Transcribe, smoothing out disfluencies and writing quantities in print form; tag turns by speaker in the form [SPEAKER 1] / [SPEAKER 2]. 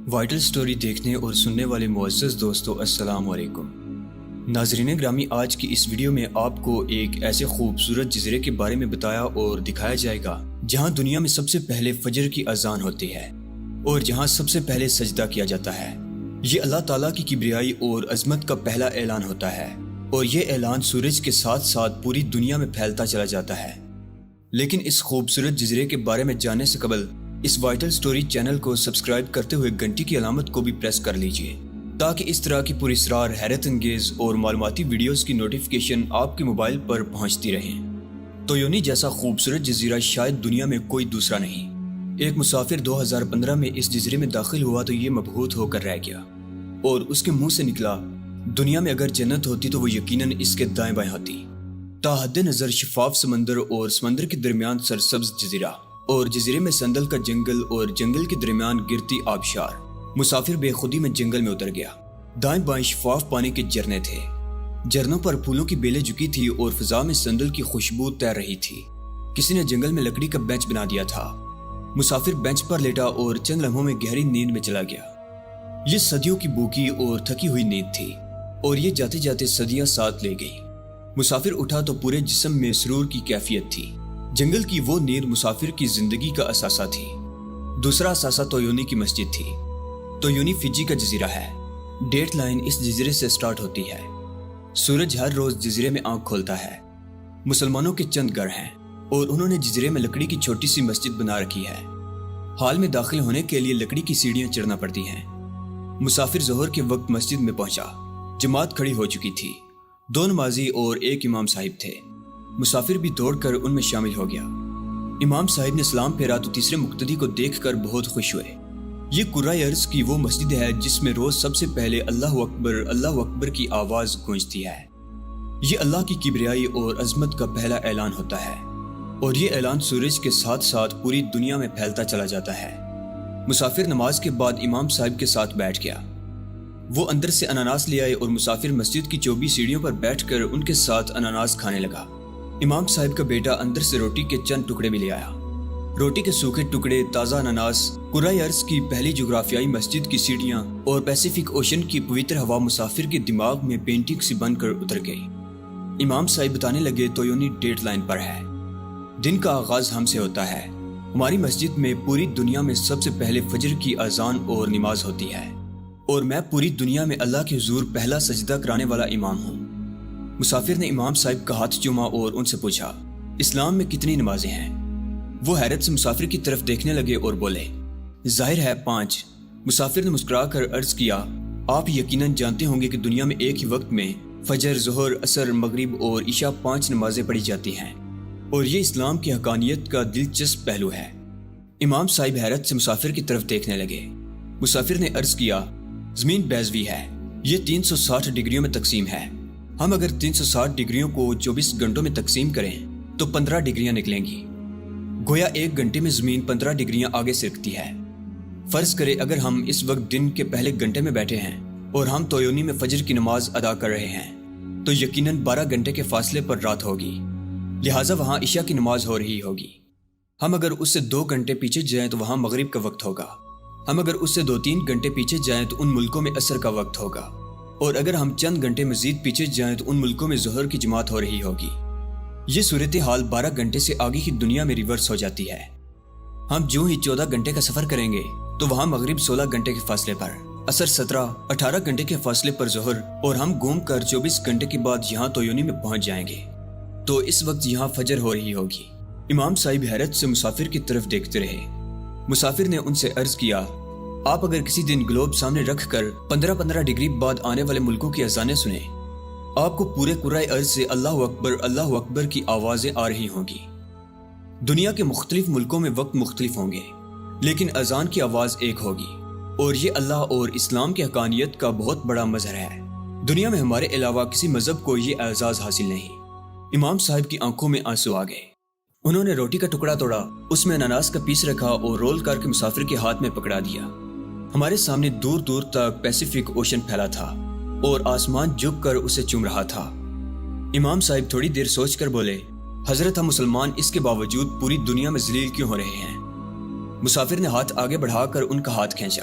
[SPEAKER 1] Vital story دیکھنے اور سننے والے معزز دوستو السلام علیکم۔ ناظرین گرامی، آج کی اس ویڈیو میں آپ کو ایک ایسے خوبصورت جزیرے کے بارے میں بتایا اور دکھایا جائے گا جہاں دنیا میں سب سے پہلے فجر کی اذان ہوتی ہے اور جہاں سب سے پہلے سجدہ کیا جاتا ہے۔ یہ اللہ تعالیٰ کی کبریائی اور عظمت کا پہلا اعلان ہوتا ہے اور یہ اعلان سورج کے ساتھ ساتھ پوری دنیا میں پھیلتا چلا جاتا ہے۔ لیکن اس خوبصورت جزیرے کے بارے میں جاننے سے قبل اس وائٹل سٹوری چینل کو سبسکرائب کرتے ہوئے گھنٹی کی علامت کو بھی پریس کر لیجئے تاکہ اس طرح کی پراسرار، حیرت انگیز اور معلوماتی ویڈیوز کی نوٹیفیکیشن آپ کے موبائل پر پہنچتی رہیں۔ تویونی جیسا خوبصورت جزیرہ شاید دنیا میں کوئی دوسرا نہیں۔ ایک مسافر 2015 میں اس جزیرے میں داخل ہوا تو یہ مبہوت ہو کر رہ گیا اور اس کے منہ سے نکلا، دنیا میں اگر جنت ہوتی تو وہ یقیناً اس کے دائیں بائیں ہوتی۔ تا حد نظر شفاف سمندر اور سمندر کے درمیان سرسبز جزیرہ اور جزیرے میں سندل کا جنگل اور جنگل کے درمیان گرتی آبشار۔ مسافر بے خودی میں جنگل میں اتر گیا۔ دائیں بائیں شفاف پانی کے جھرنے تھے، جھرنوں پر پھولوں کی بیلیں جھکی تھی اور فضا میں سندل کی خوشبو تیر رہی تھی۔ کسی نے جنگل میں لکڑی کا بینچ بنا دیا تھا۔ مسافر بینچ پر لیٹا اور چند لمحوں میں گہری نیند میں چلا گیا۔ یہ صدیوں کی بھوکی اور تھکی ہوئی نیند تھی اور یہ جاتے جاتے صدیاں ساتھ لے گئی۔ مسافر اٹھا تو پورے جسم میں سرور کی کیفیت تھی۔ جنگل کی وہ نیند مسافر کی زندگی کا اثاثہ تھی۔ دوسرا اثاثہ تویونی کی مسجد تھی۔ تویونی فجی کا جزیرہ ہے۔ ڈیٹ لائن اس جزیرے سے سٹارٹ ہوتی ہے۔ سورج ہر روز جزیرے میں آنکھ کھولتا ہے۔ مسلمانوں کے چند گھر ہیں اور انہوں نے جزیرے میں لکڑی کی چھوٹی سی مسجد بنا رکھی ہے۔ حال میں داخل ہونے کے لیے لکڑی کی سیڑھیاں چڑھنا پڑتی ہیں۔ مسافر ظہر کے وقت مسجد میں پہنچا۔ جماعت کھڑی ہو چکی تھی۔ 2 نمازی اور ایک امام صاحب تھے۔ مسافر بھی دوڑ کر ان میں شامل ہو گیا۔ امام صاحب نے سلام پھیرا تو تیسرے مقتدی کو دیکھ کر بہت خوش ہوئے۔ یہ کرۂ ارض کی وہ مسجد ہے جس میں روز سب سے پہلے اللہ اکبر کی آواز گونجتی ہے۔ یہ اللہ کی کبریائی اور عظمت کا پہلا اعلان ہوتا ہے اور یہ اعلان سورج کے ساتھ ساتھ پوری دنیا میں پھیلتا چلا جاتا ہے۔ مسافر نماز کے بعد امام صاحب کے ساتھ بیٹھ گیا۔ وہ اندر سے اناناس لے آئے اور مسافر مسجد کی 24 سیڑھیوں پر بیٹھ کر ان کے ساتھ اناناس کھانے لگا۔ امام صاحب کا بیٹا اندر سے روٹی کے چند ٹکڑے بھی لے آیا۔ روٹی کے سوکھے ٹکڑے، تازہ اناناس، کرۂ ارض کی پہلی جغرافیائی مسجد کی سیڑھیاں اور پیسیفک اوشن کی پویتر ہوا مسافر کے دماغ میں پینٹنگ سی بن کر اتر گئی۔ امام صاحب بتانے لگے، تویونی ڈیٹ لائن پر ہے۔ دن کا آغاز ہم سے ہوتا ہے۔ ہماری مسجد میں پوری دنیا میں سب سے پہلے فجر کی اذان اور نماز ہوتی ہے اور میں پوری دنیا میں اللہ کے حضور پہلا سجدہ کرانے والا امام ہوں۔ مسافر نے امام صاحب کا ہاتھ چوما اور ان سے پوچھا، اسلام میں کتنی نمازیں ہیں؟ وہ حیرت سے مسافر کی طرف دیکھنے لگے اور بولے، ظاہر ہے 5۔ مسافر نے مسکرا کر عرض کیا، آپ یقیناً جانتے ہوں گے کہ دنیا میں ایک ہی وقت میں فجر، ظہر، عصر، مغرب اور عشاء 5 نمازیں پڑھی جاتی ہیں اور یہ اسلام کی حقانیت کا دلچسپ پہلو ہے۔ امام صاحب حیرت سے مسافر کی طرف دیکھنے لگے۔ مسافر نے عرض کیا، زمین بیضوی ہے، یہ 360 ڈگریوں میں تقسیم ہے۔ ہم اگر 360 ڈگریوں کو 24 گھنٹوں میں تقسیم کریں تو 15 ڈگریاں نکلیں گی۔ گویا 1 گھنٹے میں زمین 15 ڈگریاں آگے سرکتی ہے۔ فرض کرے اگر ہم اس وقت دن کے پہلے گھنٹے میں بیٹھے ہیں اور ہم تویونی میں فجر کی نماز ادا کر رہے ہیں تو یقیناً 12 گھنٹے کے فاصلے پر رات ہوگی، لہٰذا وہاں عشاء کی نماز ہو رہی ہوگی۔ ہم اگر اس سے 2 گھنٹے پیچھے جائیں تو وہاں مغرب کا وقت ہوگا۔ ہم اگر اس سے 2-3 گھنٹے پیچھے جائیں تو ان ملکوں میں عصر کا وقت ہوگا، اور اگر ہم چند گھنٹے مزید پیچھے جائیں تو ان ملکوں میں ظہر کی جماعت ہو رہی ہوگی۔ یہ صورتحال 12 گھنٹے سے آگے کی دنیا میں ریورس ہو جاتی ہے۔ ہم جو ہی 14 گھنٹے کا سفر کریں گے تو وہاں مغرب 16 گھنٹے کے فاصلے پر، عصر 17-18 گھنٹے کے فاصلے پر ظہر، اور ہم گھوم کر 24 گھنٹے کے بعد یہاں تویونی میں پہنچ جائیں گے تو اس وقت یہاں فجر ہو رہی ہوگی۔ امام صاحب حیرت سے مسافر کی طرف دیکھتے رہے۔ مسافر نے ان سے عرض کیا، آپ اگر کسی دن گلوب سامنے رکھ کر 15 ڈگری بعد آنے والے ملکوں کی اذانیں سنیں، آپ کو پورے کرۂ ارض سے اللہ اکبر کی آوازیں آ رہی ہوں گی۔ دنیا کے مختلف ملکوں میں وقت مختلف ہوں گے لیکن اذان کی آواز ایک ہوگی اور یہ اللہ اور اسلام کی حقانیت کا بہت بڑا مظہر ہے۔ دنیا میں ہمارے علاوہ کسی مذہب کو یہ اعزاز حاصل نہیں۔ امام صاحب کی آنکھوں میں آنسو آ گئے۔ انہوں نے روٹی کا ٹکڑا توڑا، اس میں اناناس کا پیس رکھا اور رول کر کے مسافر کے ہاتھ میں پکڑا دیا۔ ہمارے سامنے دور دور تک پیسیفک اوشن پھیلا تھا اور آسمان جھک کر اسے چوم رہا تھا۔ امام صاحب تھوڑی دیر سوچ کر بولے، حضرت ہم مسلمان اس کے باوجود پوری دنیا میں ذلیل کیوں ہو رہے ہیں؟ مسافر نے ہاتھ آگے بڑھا کر ان کا ہاتھ کھینچا